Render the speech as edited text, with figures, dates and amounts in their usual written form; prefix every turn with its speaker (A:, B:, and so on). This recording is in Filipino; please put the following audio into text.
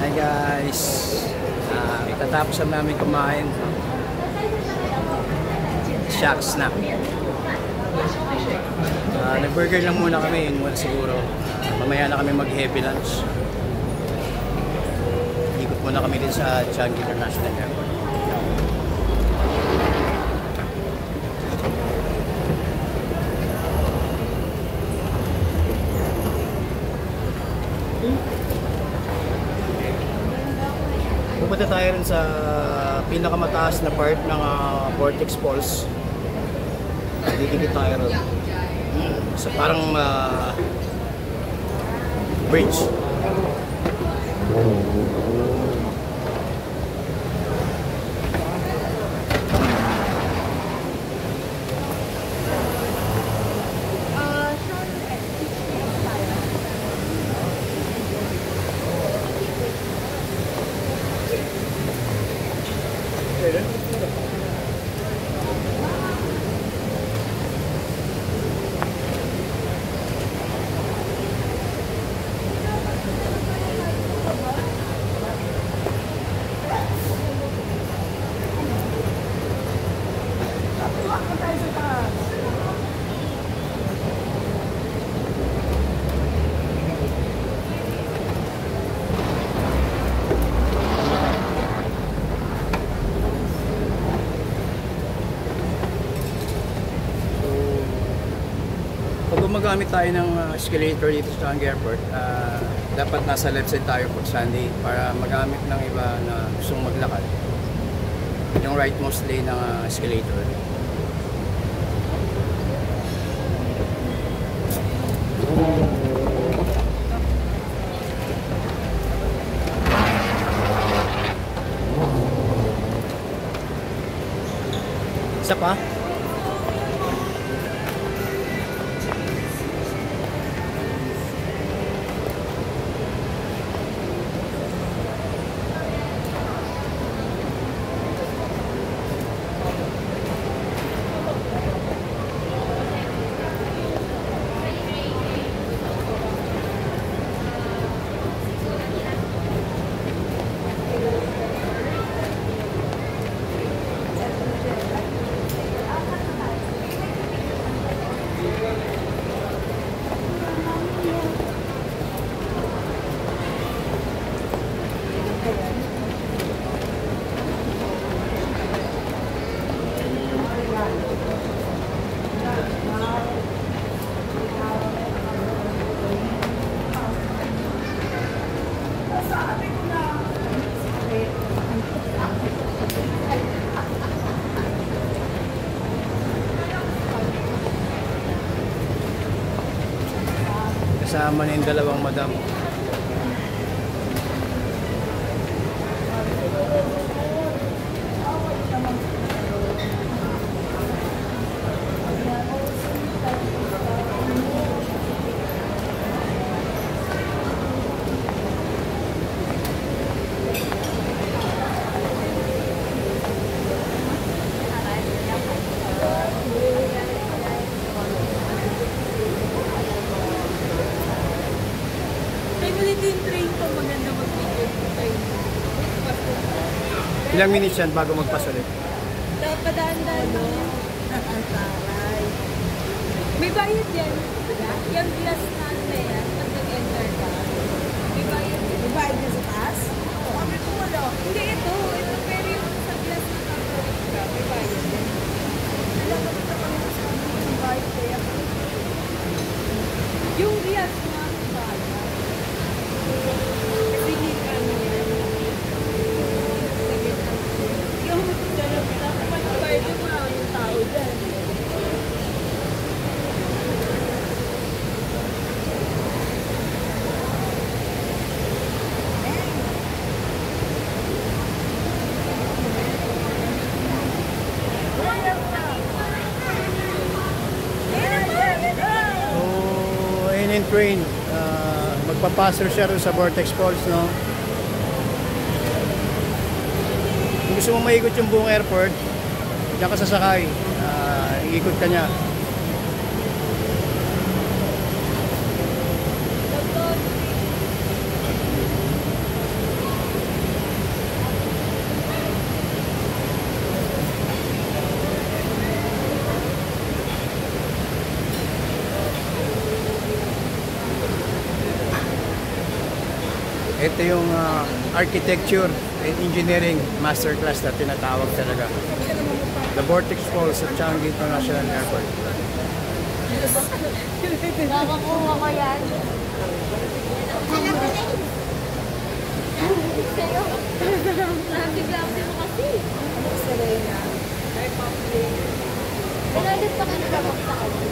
A: Hi guys, katatapos namin kumain. Shacks na. Nag-burger lang muna kami, yun muna siguro. Mamaya na kami mag-heavy lunch. Ikot muna kami din sa Changi International Airport. Pupunta tayo rin sa pinakamataas na part ng Vortex Falls. Didikit tayo rin sa parang bridge. Pag gumagamit tayo ng escalator dito sa Changi Airport, dapat nasa left side tayo pag Sunday para magamit ng iba na gustong maglakad yung rightmost lane ng escalator. Isa pa? Kasama na yung dalawang madam. Ilang minutes yan bago magpasulit?
B: Padaan-daan lang. May bayad yan. Yung glass na ano na yan, pag nag-enter ka. May bayad yan. May bayad yan sa taas? Kami ko wala. Hindi, ito. Ito, pero yung sa glass na kakawit ka, may bayad yan. Alam ko dito kami sa may bayad kaya. Yung glass na bayad. Kasi hindi ka ano yan. Yung sarap na kapag mo yung tao dyan.
A: So, ayun yung train. Magpapasser siya rin sa Vortex Falls, no? Kung gusto mo maikot yung buong airport, diyan ka sasakay. Ikot ka niya. Ito yung architecture and engineering masterclass na tinatawag talaga. The Vortex Falls sa Changi International Airport.
B: Nakakuha ko yan. Sa'yo. Nabigla-bigla mo kasi. Serena. Pinalit pa ka na sa kanya.